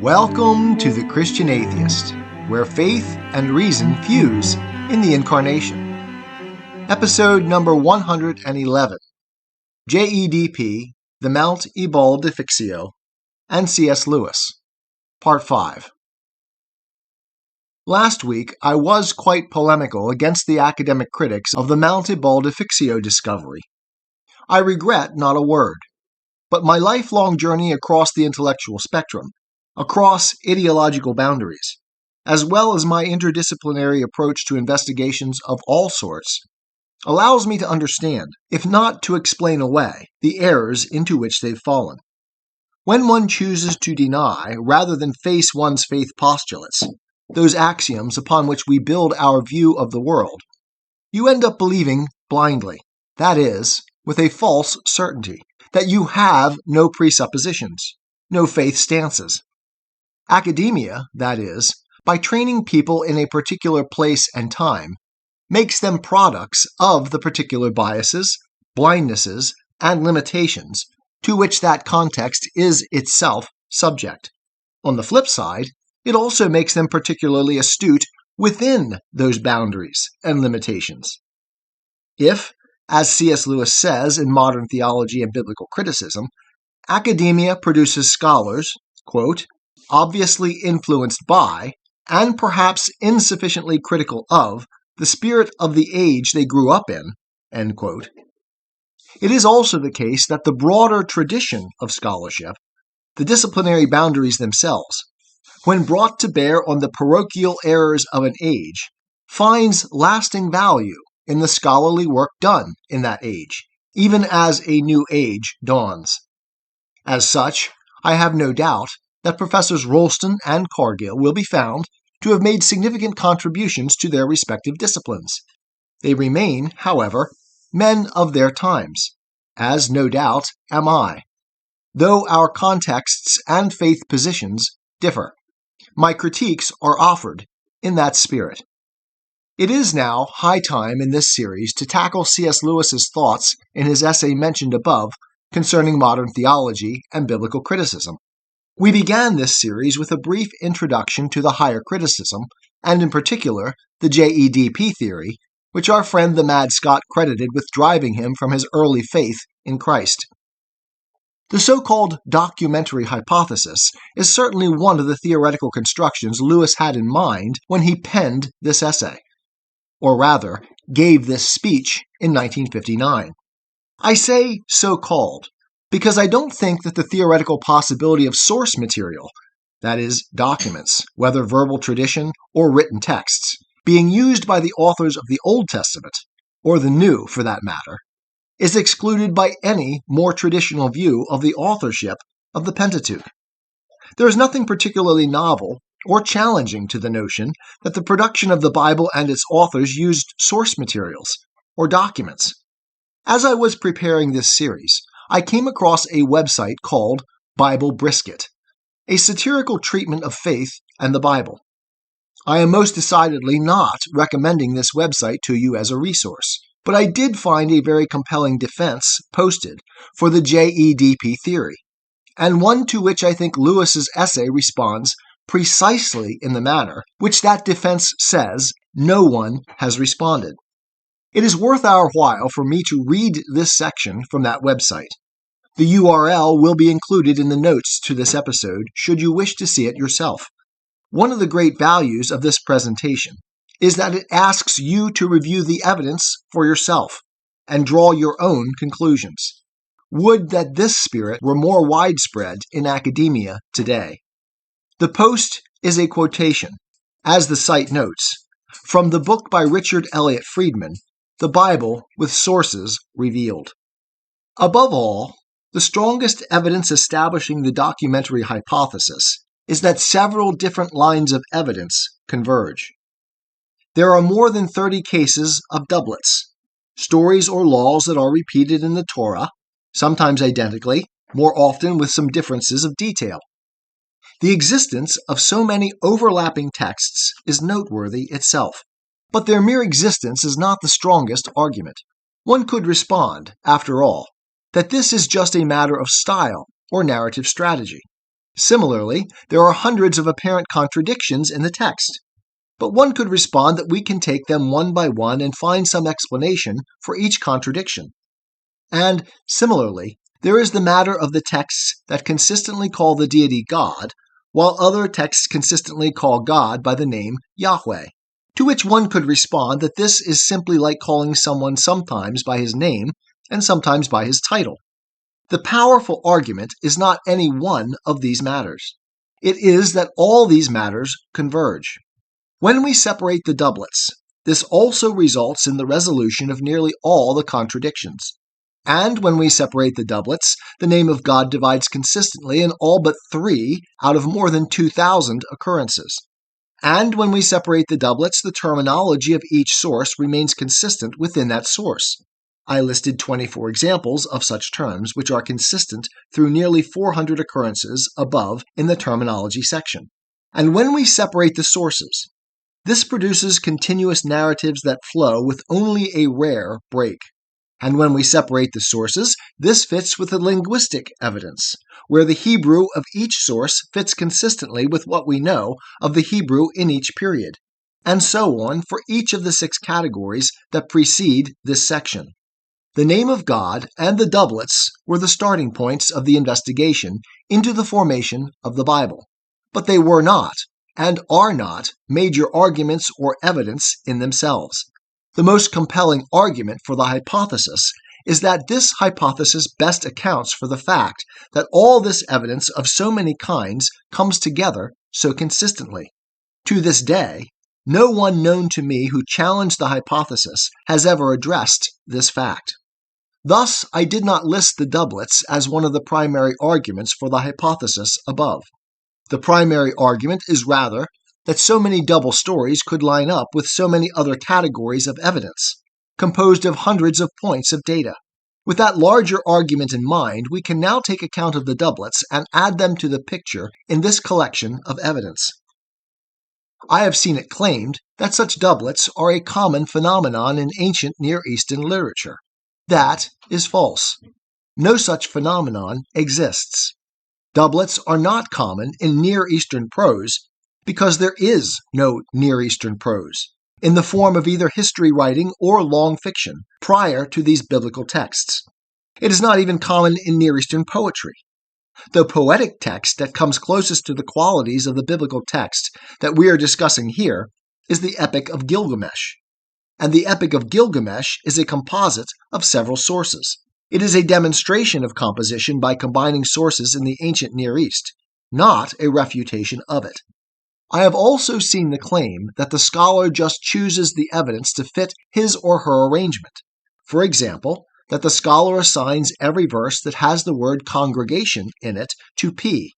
Welcome to the Christian Atheist, where faith and reason fuse in the incarnation. Episode number 111, JEDP, the Mount Ebal Defixio, and C.S. Lewis, Part 5. Last week, I was quite polemical against the academic critics of the Mount Ebal Defixio discovery. I regret not a word, but my lifelong journey across the intellectual spectrum, across ideological boundaries, as well as my interdisciplinary approach to investigations of all sorts, allows me to understand, if not to explain away, the errors into which they've fallen. When one chooses to deny, rather than face one's faith postulates, those axioms upon which we build our view of the world, you end up believing blindly, that is, with a false certainty, that you have no presuppositions, no faith stances. Academia, that is, by training people in a particular place and time, makes them products of the particular biases, blindnesses, and limitations to which that context is itself subject. On the flip side, it also makes them particularly astute within those boundaries and limitations. If, as C.S. Lewis says in Modern Theology and Biblical Criticism, academia produces scholars, quote, obviously influenced by, and perhaps insufficiently critical of, the spirit of the age they grew up in, end quote. It is also the case that the broader tradition of scholarship, the disciplinary boundaries themselves, when brought to bear on the parochial errors of an age, finds lasting value in the scholarly work done in that age, even as a new age dawns. As such, I have no doubt that Professors Rollston and Cargill will be found to have made significant contributions to their respective disciplines. They remain, however, men of their times, as no doubt am I, though our contexts and faith positions differ. My critiques are offered in that spirit. It is now high time in this series to tackle C.S. Lewis's thoughts in his essay mentioned above concerning modern theology and biblical criticism. We began this series with a brief introduction to the higher criticism, and in particular, the JEDP theory, which our friend the Mad Scot credited with driving him from his early faith in Christ. The so-called documentary hypothesis is certainly one of the theoretical constructions Lewis had in mind when he penned this essay, or rather, gave this speech in 1959. I say so-called because I don't think that the theoretical possibility of source material, that is, documents, whether verbal tradition or written texts, being used by the authors of the Old Testament, or the New for that matter, is excluded by any more traditional view of the authorship of the Pentateuch. There is nothing particularly novel or challenging to the notion that the production of the Bible and its authors used source materials, or documents. As I was preparing this series, I came across a website called Bible Brisket, a satirical treatment of faith and the Bible. I am most decidedly not recommending this website to you as a resource, but I did find a very compelling defense posted for the JEDP theory, and one to which I think Lewis's essay responds precisely in the manner which that defense says no one has responded. It is worth our while for me to read this section from that website. The URL will be included in the notes to this episode should you wish to see it yourself. One of the great values of this presentation is that it asks you to review the evidence for yourself and draw your own conclusions. Would that this spirit were more widespread in academia today. The post is a quotation, as the site notes, from the book by Richard Elliott Friedman, The Bible with Sources Revealed. Above all, the strongest evidence establishing the documentary hypothesis is that several different lines of evidence converge. There are more than 30 cases of doublets, stories or laws that are repeated in the Torah, sometimes identically, more often with some differences of detail. The existence of so many overlapping texts is noteworthy itself, but their mere existence is not the strongest argument. One could respond, after all, that this is just a matter of style or narrative strategy. Similarly, there are hundreds of apparent contradictions in the text, but one could respond that we can take them one by one and find some explanation for each contradiction. And similarly, there is the matter of the texts that consistently call the deity God, while other texts consistently call God by the name Yahweh, to which one could respond that this is simply like calling someone sometimes by his name and sometimes by his title. The powerful argument is not any one of these matters. It is that all these matters converge. When we separate the doublets, this also results in the resolution of nearly all the contradictions. And when we separate the doublets, the name of God divides consistently in all but 3 out of more than 2,000 occurrences. And when we separate the doublets, the terminology of each source remains consistent within that source. I listed 24 examples of such terms, which are consistent through nearly 400 occurrences above in the terminology section. And when we separate the sources, this produces continuous narratives that flow with only a rare break. And when we separate the sources, this fits with the linguistic evidence, where the Hebrew of each source fits consistently with what we know of the Hebrew in each period, and so on for each of the 6 categories that precede this section. The name of God and the doublets were the starting points of the investigation into the formation of the Bible, but they were not, and are not, major arguments or evidence in themselves. The most compelling argument for the hypothesis is that this hypothesis best accounts for the fact that all this evidence of so many kinds comes together so consistently. To this day, no one known to me who challenged the hypothesis has ever addressed this fact. Thus, I did not list the doublets as one of the primary arguments for the hypothesis above. The primary argument is rather that so many double stories could line up with so many other categories of evidence, composed of hundreds of points of data. With that larger argument in mind, we can now take account of the doublets and add them to the picture in this collection of evidence. I have seen it claimed that such doublets are a common phenomenon in ancient Near Eastern literature. That is false. No such phenomenon exists. Doublets are not common in Near Eastern prose because there is no Near Eastern prose, in the form of either history writing or long fiction, prior to these biblical texts. It is not even common in Near Eastern poetry. The poetic text that comes closest to the qualities of the biblical text that we are discussing here is the Epic of Gilgamesh. And the Epic of Gilgamesh is a composite of several sources. It is a demonstration of composition by combining sources in the ancient Near East, not a refutation of it. I have also seen the claim that the scholar just chooses the evidence to fit his or her arrangement. For example, that the scholar assigns every verse that has the word congregation in it to P,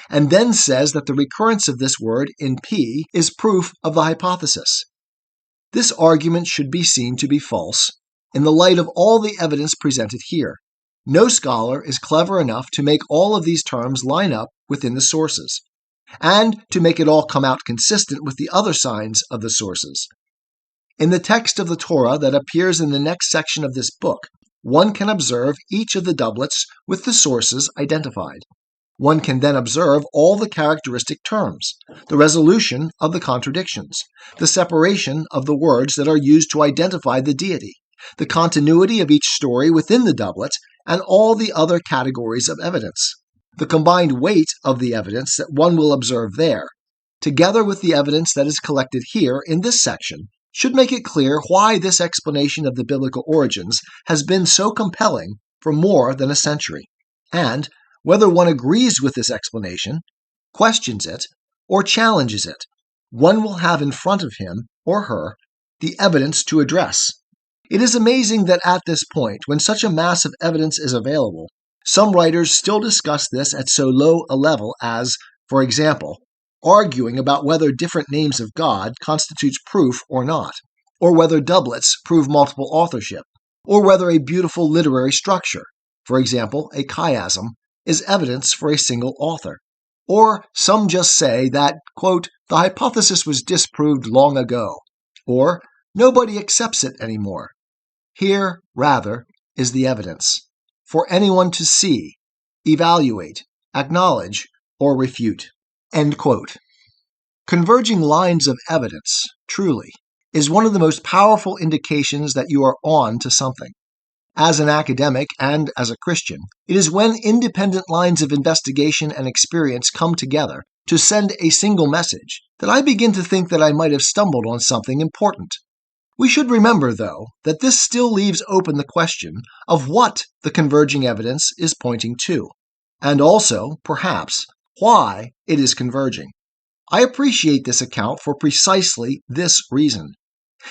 and then says that the recurrence of this word in P is proof of the hypothesis. This argument should be seen to be false in the light of all the evidence presented here. No scholar is clever enough to make all of these terms line up within the sources, and to make it all come out consistent with the other signs of the sources. In the text of the Torah that appears in the next section of this book, one can observe each of the doublets with the sources identified. One can then observe all the characteristic terms, the resolution of the contradictions, the separation of the words that are used to identify the deity, the continuity of each story within the doublet, and all the other categories of evidence. The combined weight of the evidence that one will observe there, together with the evidence that is collected here in this section, should make it clear why this explanation of the biblical origins has been so compelling for more than a century, and whether one agrees with this explanation, questions it, or challenges it, one will have in front of him or her the evidence to address. It is amazing that at this point, when such a mass of evidence is available, some writers still discuss this at so low a level as, for example, arguing about whether different names of God constitutes proof or not, or whether doublets prove multiple authorship, or whether a beautiful literary structure, for example, a chiasm, is evidence for a single author. Or some just say that, quote, the hypothesis was disproved long ago, or nobody accepts it anymore. Here, rather, is the evidence for anyone to see, evaluate, acknowledge, or refute." End quote. Converging lines of evidence, truly, is one of the most powerful indications that you are on to something. As an academic and as a Christian, it is when independent lines of investigation and experience come together to send a single message that I begin to think that I might have stumbled on something important. We should remember, though, that this still leaves open the question of what the converging evidence is pointing to, and also, perhaps, why it is converging. I appreciate this account for precisely this reason.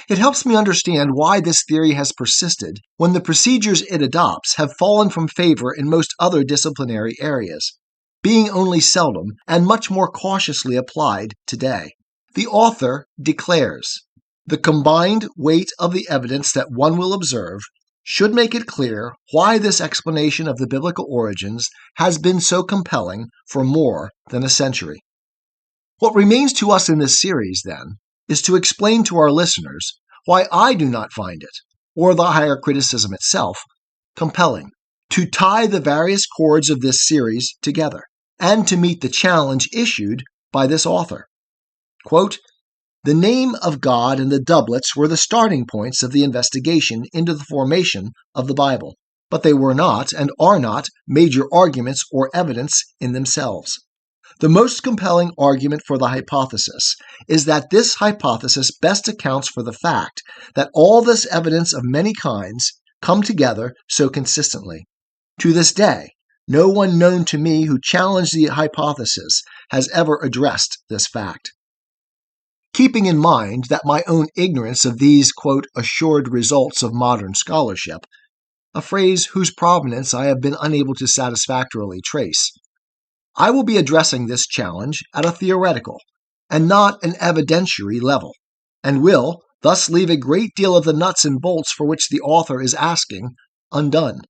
It helps me understand why this theory has persisted when the procedures it adopts have fallen from favor in most other disciplinary areas, being only seldom and much more cautiously applied today. The author declares, "The combined weight of the evidence that one will observe should make it clear why this explanation of the biblical origins has been so compelling for more than a century." What remains to us in this series, then, is to explain to our listeners why I do not find it, or the higher criticism itself, compelling, to tie the various chords of this series together, and to meet the challenge issued by this author. Quote, "The name of God and the doublets were the starting points of the investigation into the formation of the Bible, but they were not and are not major arguments or evidence in themselves. The most compelling argument for the hypothesis is that this hypothesis best accounts for the fact that all this evidence of many kinds come together so consistently. To this day, no one known to me who challenged the hypothesis has ever addressed this fact." Keeping in mind that my own ignorance of these, quote, "assured results of modern scholarship," a phrase whose provenance I have been unable to satisfactorily trace, I will be addressing this challenge at a theoretical and not an evidentiary level, and will thus leave a great deal of the nuts and bolts for which the author is asking undone.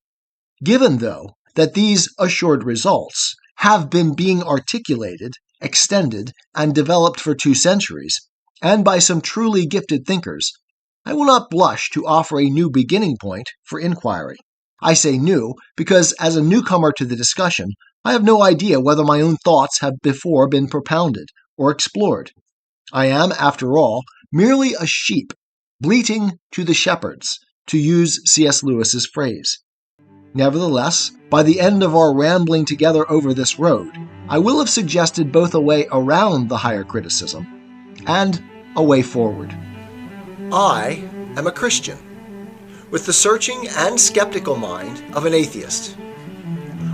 Given, though, that these assured results have been being articulated, extended, and developed for 2 centuries, and by some truly gifted thinkers, I will not blush to offer a new beginning point for inquiry. I say new because, as a newcomer to the discussion, I have no idea whether my own thoughts have before been propounded or explored. I am, after all, merely a sheep, bleating to the shepherds, to use C.S. Lewis's phrase. Nevertheless, by the end of our rambling together over this road, I will have suggested both a way around the higher criticism and a way forward. I am a Christian, with the searching and skeptical mind of an atheist.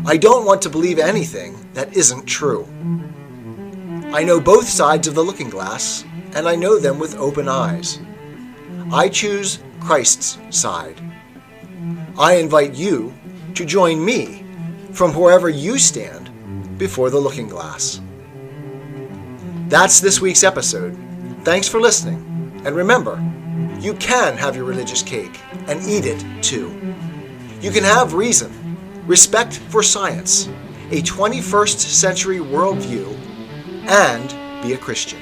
I don't want to believe anything that isn't true. I know both sides of the looking glass, and I know them with open eyes. I choose Christ's side. I invite you to join me from wherever you stand before the looking glass. That's this week's episode. Thanks for listening, and remember, you can have your religious cake and eat it too. You can have reason, respect for science, a 21st century worldview, and be a Christian.